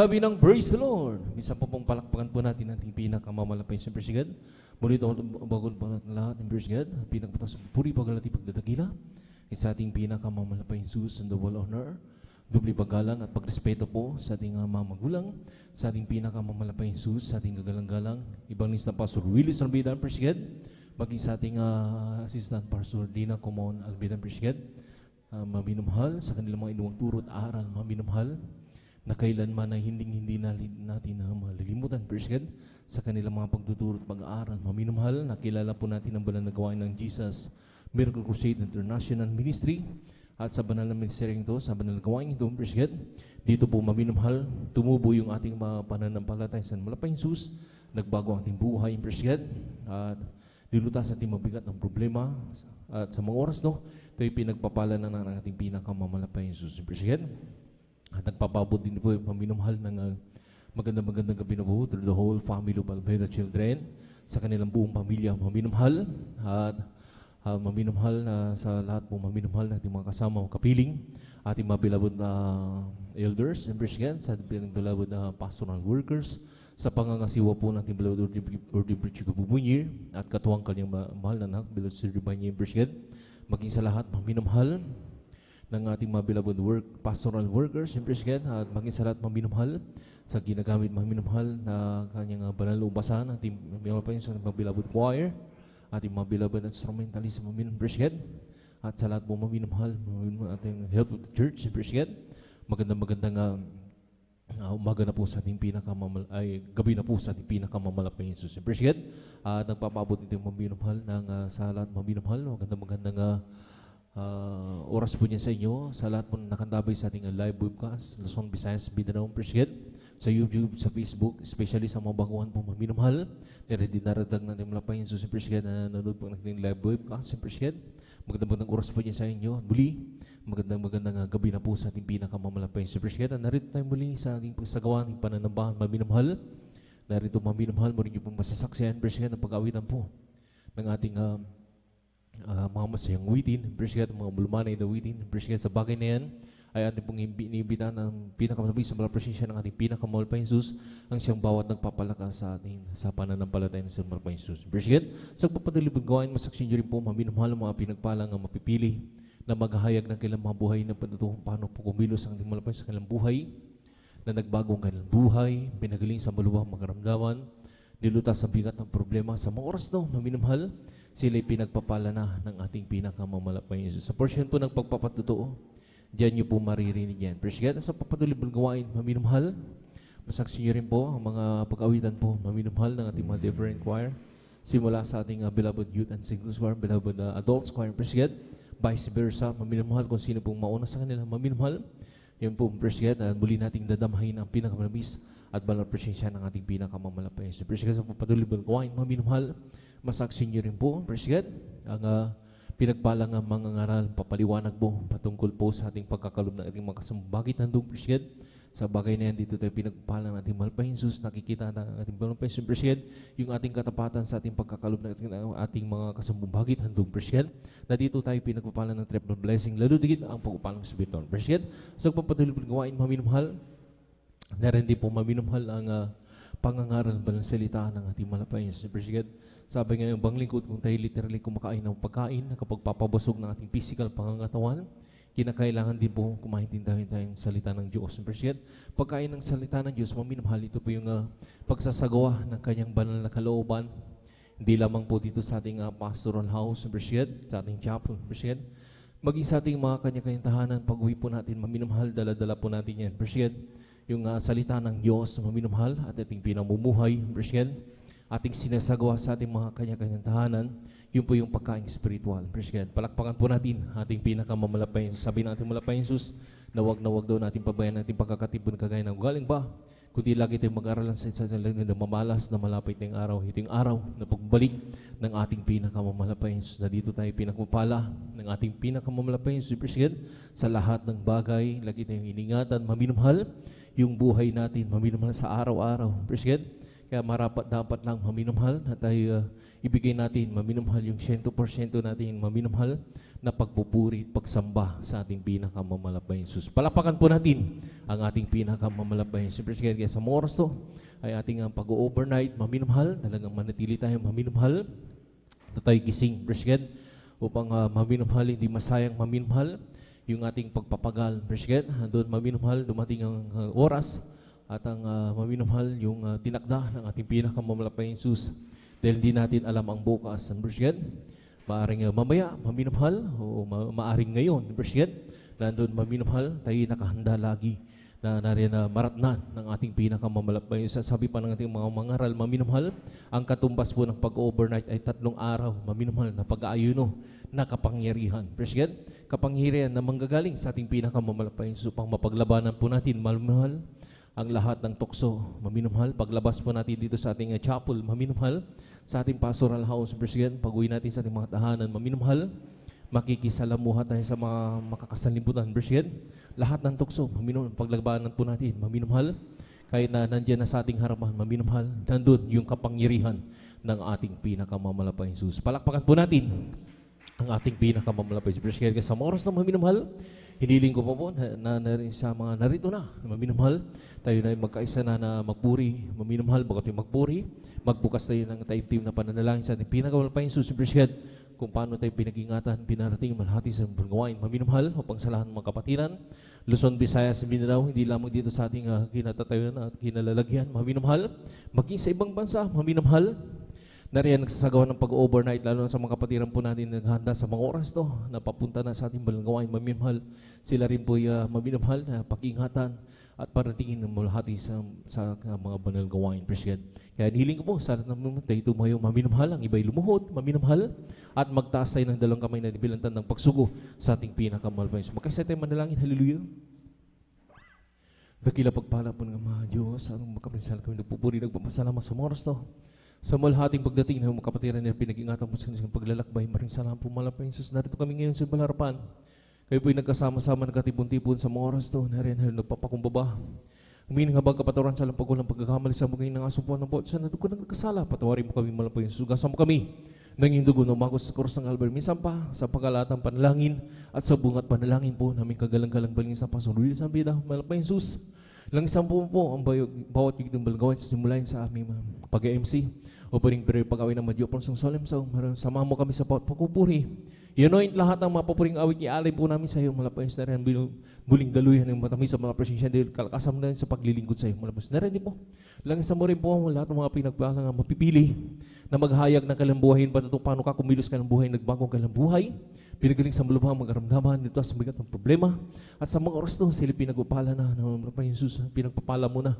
Sabi ng praise the Lord. Minsan po pong palakpakan po natin ang pinakamamalapay sa praise God. Muli ito bagol po natin lahat ng praise God. Pinagpatas puri pagalati pagdadagila. Sa ating pinakamamalapay Jesus and the world honor. Dubli paggalang at pagrespeto po sa ating mga magulang. Sa ating pinakamamalapay Jesus, sa ating gagalang-galang. Ibang lista Pastor Willis Albidan, praise God. Maging sa ating assistant Pastor Dina Comon Albidan, praise God. Maminumhal sa kanilang mga inuwang turot aral, maminumhal na kailanman ay hindi natin malilimutan, praise God, sa kanilang mga pagtuturo at pag-aaral. Maminumhal, nakilala po natin ang banal na gawain ng Jesus Miracle Crusade International Ministry at sa banal na ministeryong ito, sa banal na gawain ito, praise God, dito po maminumhal, tumubo yung ating mga pananampalataya sa malapay Jesus, nagbago ang ating buhay, praise God, at nilutas ating mabigat ng problema at sa mga oras, no, ito ay pinagpapala na ng ating pinakamamalapay Jesus, praise God. At nagpapabot din po yung maminumhal ng magandang gabi na po to the whole family of Alveda children, sa kanilang buong pamilya, maminumhal at maminumhal sa lahat po, maminumhal na ating mga kasama, kapiling, ating mga beloved elders, and sa ating beloved pastoral workers, sa pangangasiwa po natin beloved Ordi Brichigo Bubunyir, at katuwang kanyang mahal na anak, beloved Sir Ribanya, maging sa lahat, maminumhal ng ating mga beloved pastoral workers, at maging sa lahat maminumhal sa ginagamit maminumhal na kanyang banal na ubasan, ating mga beloved choir, ating mga beloved instrumentalist maminumhal, at sa lahat po maminumhal ating help of the church, magandang umaga na po sa ating gabi na po sa ating pinakamamalapay Jesus, at nagpapabot itong maminumhal ng sa lahat maminumhal, magandang oras po niya sa inyo, sa lahat po nakandabay sa ating live webcast, Luzon, Visayas, Mindanao, sa YouTube, sa Facebook, especially sa mga baguhan po maminumhal, dinaradag natin malapay yung Jesus, na nanonood po natin live webcast, magandang oras po niya sa inyo. Muli, magandang gabi na po sa ating pinakamamalapay yung Jesus, narito tayo muli sa ating pagsagawa ng pananambahan maminumhal. Narito maminumhal, mo rin yung pong masasaksihan, ng pag-awitan po ng ating mga masayang witin, mga bulumanay na witin, sa bagay na yan, ay ating pong iniimbitahan ng pinakamalapit sa presensya ng ating pinakamalapay Jesus, ang siyang bawat nagpapalakas sa atin sa pananampalataya ng malapay Jesus. Sa pagpapatuloy gawain, masaksin nyo rin po, maminumhal ang mga pinagpalang ang mapipili na maghahayag ng kailang mga buhay na patutuhong paano po kumilos ang ating malapay sa kailang buhay, na nagbago ang kailang buhay, pinagaling sa maluwang makaramdaman, nilutas sa bigat ng problema sa mga oras no, maminumhal, sila'y pinagpapala na ng ating pinakamamalapay Jesus. Sa portion po ng pagpapatutuo, diyan nyo po maririnig yan. Pero sa papatuloy gawain, maminumhal, masaksi nyo rin po ang mga pag-awitan po, maminumhal ng ating mga different choir, simula sa ating beloved youth and singles choir, beloved adults choir, vice versa, maminumhal kung sino pong mauna sa kanila, maminumhal, yun po, muli nating dadamahin ang pinakamalabis at banal presensya ng ating pinakamamalapay. So, sa papatuloy gawain, maminumhal, masaksin nyo rin po, ang pinagpalang mga ngaral, papaliwanag po, patungkol po sa ating pagkakalob ng ating mga kasambagit ng doon, sa bagay na yan, dito tayo pinagpalang ng ating malapay Jesus, nakikita ng ating malapay Jesus, yung ating katapatan sa ating pagkakalob ng ating mga kasambagit ng doon, na dito tayo pinagpapalang ng triple blessing, lalo digit ang pagpapalang sa biton. Sa papatuloy gawain, maminumhal, na rin din po maminumhal ang pangangaral ba ng salita ng ating malapay Jesus. Sabi nga yung banglingkod, kung tayo literally kumakain ng pagkain na kapag papabasog ng ating physical pangangatawan, kinakailangan din po kumaintindihan tayong salita ng Diyos. Pagkain ng salita ng Diyos, maminumhal, ito po yung pagsasagawa ng kanyang banal na kalooban, hindi lamang po dito sa ating pastoral house, sa ating chapel, maging sa ating mga kanya-kanyang tahanan, pag-uwi po natin, maminumhal, dala-dala po natin yan. Yung salita ng Diyos, maminumhal, at ating pinamumuhay, ating sinasagawa sa ating mga kanya-kanyang tahanan, yun po yung pagkain spiritual. Palakpakan po natin ating pinakamamalapay. Sabi ng ating malapay Jesus, na wag daw natin pabayan natin pagkakatipon kagaya ng galing ba, kundi lagi tayong mag-aralan sa na mamalas na malapit ng araw. Ito yung araw na pagbalik ng ating pinakamamalapay Jesus, na dito tayo pinakapala ng ating pinakamamalapay Jesus, sa lahat ng bagay, lagi tayong iningatan, maminumhal yung buhay natin, maminumhal sa araw-araw. Kaya marapat dapat lang maminumhal na tayo ibigay natin, maminumhal yung 100% natin, maminumhal na pagpupuri at pagsamba sa ating pinakamamalabay Jesus. Palapakan po natin ang ating pinakamamalabay Jesus. Kaya sa mga oras to ay ating pag-overnight, maminumhal, talagang manatili tayo maminumhal, na tayo gising, Presged, upang maminumhal, hindi masayang maminumhal yung ating pagpapagal, Presged, doon maminumhal, dumating ang oras, at ang maminumhal yung tinakda ng ating pinakamamalapay Jesus. Dahil hindi natin alam ang bukas, Presged, maaring mamaya, maminumhal, o maaring ngayon, Presged, na doon maminumhal, tayo nakahanda lagi na nariyan na maratnan ng ating pinakamamalapay. Sabi pa ng ating mga mangaral, maminumhal, ang katumbas po ng pag-overnight ay 3 araw, maminumhal na pag-aayuno na kapangyarihan. Presged, kapangyarihan na manggagaling sa ating pinakamamalapay. So, pang mapaglabanan po natin, maminumhal, ang lahat ng tukso, maminumhal, paglabas po natin dito sa ating chapel, maminumhal, sa ating pastoral house, Presged, pag-uwi natin sa ating mga tahanan, maminumhal, makikisalamuha tayo sa mga makakasalimutan, Presged, lahat ng tukso, maminumhal, paglabanan po natin, maminumhal, kahit na nandiyan na sa ating harapan, maminumhal, nandun yung kapangyarihan ng ating pinakamamalapay Jesus. Palakpakan po natin ang ating pinakamamalapay Jesus. Kaya sa mga oras na maminumhal, hiniling ko po na sa mga narito na maminumhal, tayo na magkaisa na magpuri, maminumhal, bago tayo magpuri, magbukas tayo ng tayo-team na pananalangin sa ating pinakamamalapay Jesus. Kung paano tayo pinag-ingatan, pinarating, malhati sa gawain, maminumhal, upang sa lahat ng mga kapatiran, Luzon, Visayas, Mindanao, hindi lamang dito sa ating kinatatayuan at kinalalagyan, maminumhal, maging sa ibang bansa, maminumhal, nariyan nagsasagawa ng pag-overnight, lalo na sa mga kapatiran po natin naghahanda sa mga oras to, na papunta na sa ating balanggawain, maminumhal, sila rin po maminumhal, na pag-ingatan, at paratingin ng malahati sa mga banal gawain, Presged. Kaya nihiling ko po, sa lahat ng tayo tumayo, maminumhal, ang iba'y lumuhod, maminumhal, at magtaas tayo ng 2 kamay na nibilantan ng pagsugo sa ating pinakamalapay. Magkasya tayo manalangin, hallelujah. Dakila pagpala po ng mga Diyos, anong magkaprinsal kami, nagpupuri, nagpapasalamat sa oras to. Sa malhating pagdating ng mga kapatiran na pinag-ingatan po sa kanyang paglalakbay, maring salamat po malapay, Jesus. Narito kami ngayon sa balarapan. Kayo po'y nagkasama-sama, nagkatipon-tipon sa mga oras to, nariyan, nagpapakumbaba. Humiling habang kapatawaran sa lampag ko ng pagkakamali sa mga ng asupuan ng bawat sana ko nagkasala. Patawarin mo kami malapay, sugasan mo kami ng iyong dugo na umagos sa krus ng Calvary. Minsan pa sa pagkalatang panalangin at sa bungat panalangin po namin kagalang-galang balingin sa pasuloy sa bida malapay, Jesus. Langisan po ang bawat yung balgawin sa simulain sa aming pag-MC o paring pag-awin ng Madyo Ponsong Solemn. So, samahan mo kami sa pagpupuri. I-anoint lahat ng mapapuring awit, i-alay po namin sa iyo, malapayos na rin, buling daluyan ng matamis sa mga presensya, dahil kalakasam na rin sa paglilingkod sa iyo, malapayos na rin po. Langisan mo rin po ang lahat ng mga pinagpalang mapipili na maghayag ng kalambuhayin, patuto paano ka kumilos ka ng buhay, nagbagong kalambuhay, pinagaling sa malubhang magaramdaman, dito sa bigat ng problema, at sa mga oras to, sila pinagpapala na, malapayos Jesus, pinagpapala mo na,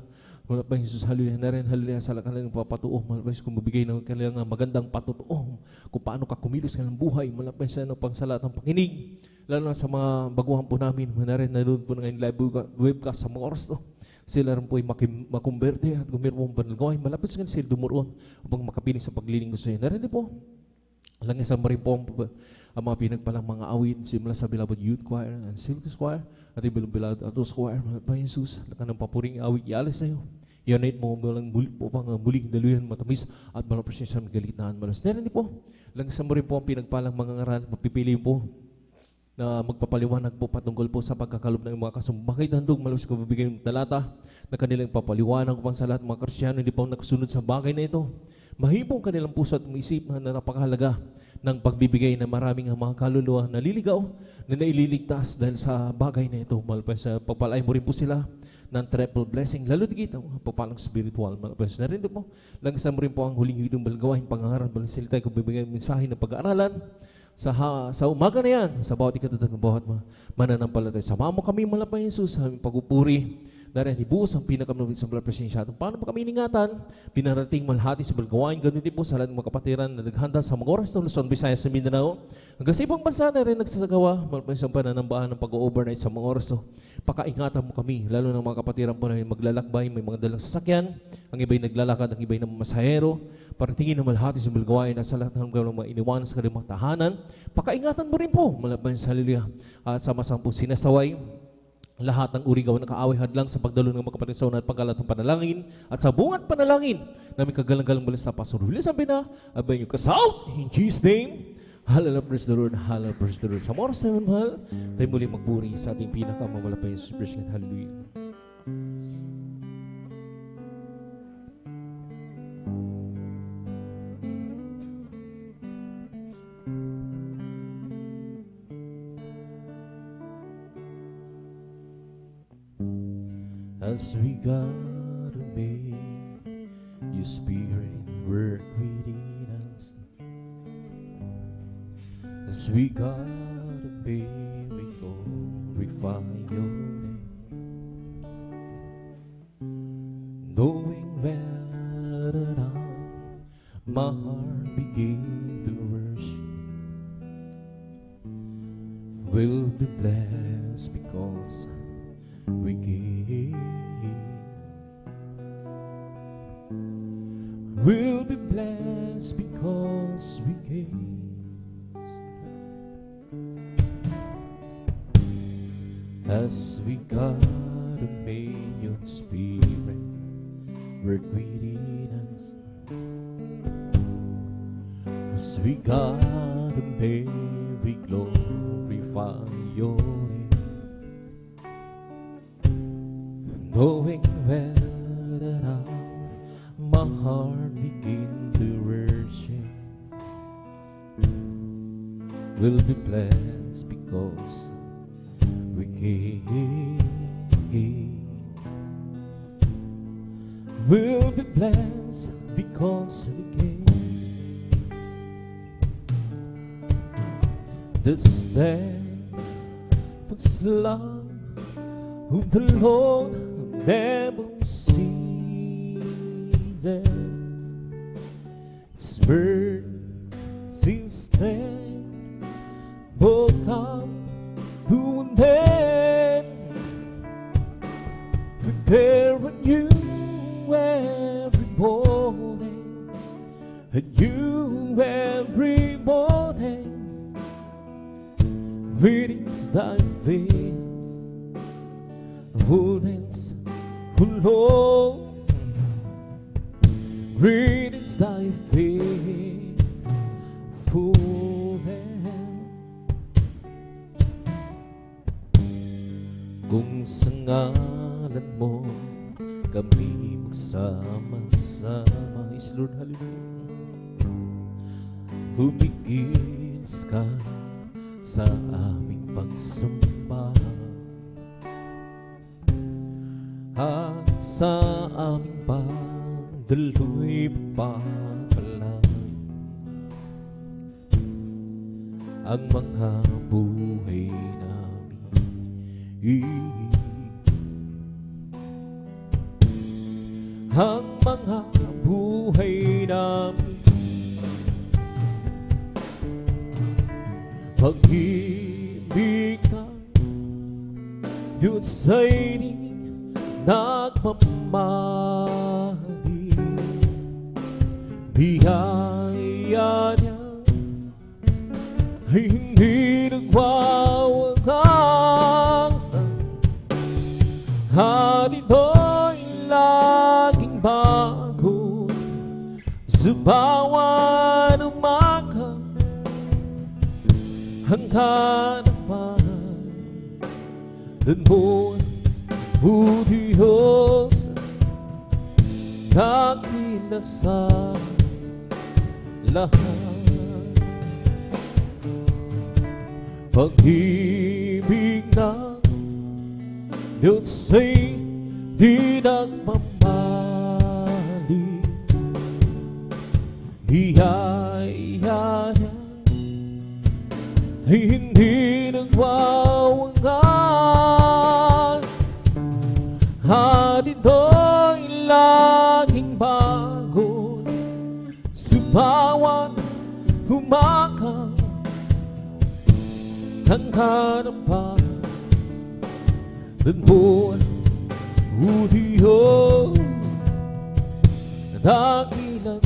malapayos Jesus, hallelujah na rin, hallelujah, sa kanilang papatuo, malapayos kung mabigay ng kanilang magandang patutuo, kung paano ka kumilos ka ng buhay, malapayos na pangsalat ng pakinig, lalo na sa mga baguhan po namin, manarin na doon po ng live webcast sa mga oras to. Sila rin po ay makumberte at gumirmo ang panalgawin. Malapit sa sila dumuroon upang makapiling sa paglilingkod sa iyo. Narinig po, langisan mo rin po ang mga pinagpalang mga awit, simula sa Beloved Youth Choir and Silk Choir, at yung Beloved Adults Choir, Malapay Jesus, lakan ng papuring awit, ialis sa iyo. I-anoint mo walang muling daluyan matamis at malang presensya ng galitaan malas. Narinig po, langisan mo rin po ang pinagpalang mga ngaral, mapipili po na magpapaliwanag po patungkol po sa pagkakalob ng mga kasumbakay handog malabas ko bibigay ng talata na kanilang papaliwanag upang sa lahat ng mga Kristyano hindi pa nakasunod sa bagay na ito. Mahibong kanilang puso at isip na napakahalaga ng pagbibigay ng maraming mga kaluluwa na liligaw na naililigtas dahil sa bagay na ito. Malapay sa pagpalay mo rin po sila ng triple blessing, lalo digit ang papalang spiritual. Malapay na rin po. Langisan mo rin po ang huling hidong balgawain, pangangaral, balasilita, kung bibigay ng mensahe ng pag-aaralan. Sa umaga na yan, sa bawat ikatatag ng bawat mananampalataya. Sama mo kami malapay Jesus, sa aming pagpupuri. Dahil ibuhos ang pinakamabit sa presensya. Paano pa kami iningatan? Pinarating malhati sa balgawain. Ganun din po sa lahat ng mga kapatiran na naghanda sa mga oras ng Luzon, Visayas sa Mindanao. Hanggang sa ibang bansa na rin nagsasagawa. Malapay sa pananambahan ng pag-overnight sa mga oras to. Pakaingatan mo kami, lalo ng mga kapatiran po na maglalakbay, may mga dalang sasakyan. Ang iba'y naglalakad, ang iba'y ng masahero. Paratingin na malhati sa balgawain at sa lahat ng mga iniwanan sa kanilang tahanan. Pakaingatan mo rin po, malapay sa hallelujah. At sama-sama po sinasaway lahat ng uri gawa ng kaaway hadlang sa pagdalo ng mga kapatid sa una at pagkalat ng panalangin at sa bungat panalangin namin kagalang-galang mula sa Pastor Willie sabi na abay nyo kasaut in Jesus name. Hallelujah, praise the Lord, hallelujah, praise the Lord. Sa oras na yun, mahal, tayo muli magpuri sa ating pinakamamalapay sa Jesus Christ. Hallelujah. As we gotta make your spirit work within us, as we gotta make we glorify your name, knowing well that my heart begin to worship will be blessed because we gave. We'll be blessed because we gave. As we gotta make your spirit work within us, as we gotta make we glorify your name, knowing well that my heart begin to worship will be blessed because we gave. Will be blessed because we gave. The steadfast love of the Lord never ceases. His mercies never come to an end. Prepare anew every morning, anew every morning. Greetings thy faithfulness, O Lord. Greetings thy faithfulness. Kung sa ngalan mo kami magsama-sama, is Lord, hallelujah. Humigis ka sa aming pagsamba at sa aming pagdaloy papalay ang mga buhay namin, ang mga buhay namin. Pag-ibig na Diyos ay di nagmamahali, biyaya niya ay hindi nagwawakas. Halino'y laging bago sa bawat umaga. Ang hanapan mo, O Diyos, kakila sa lahat. Pag-ibig na Diyos ay di nagmamali, biyaya niya ay hindi nagwawakas. Halino'y laging bago sa bawat umaga. Ang hanapan mo, O Diyos, na dakilang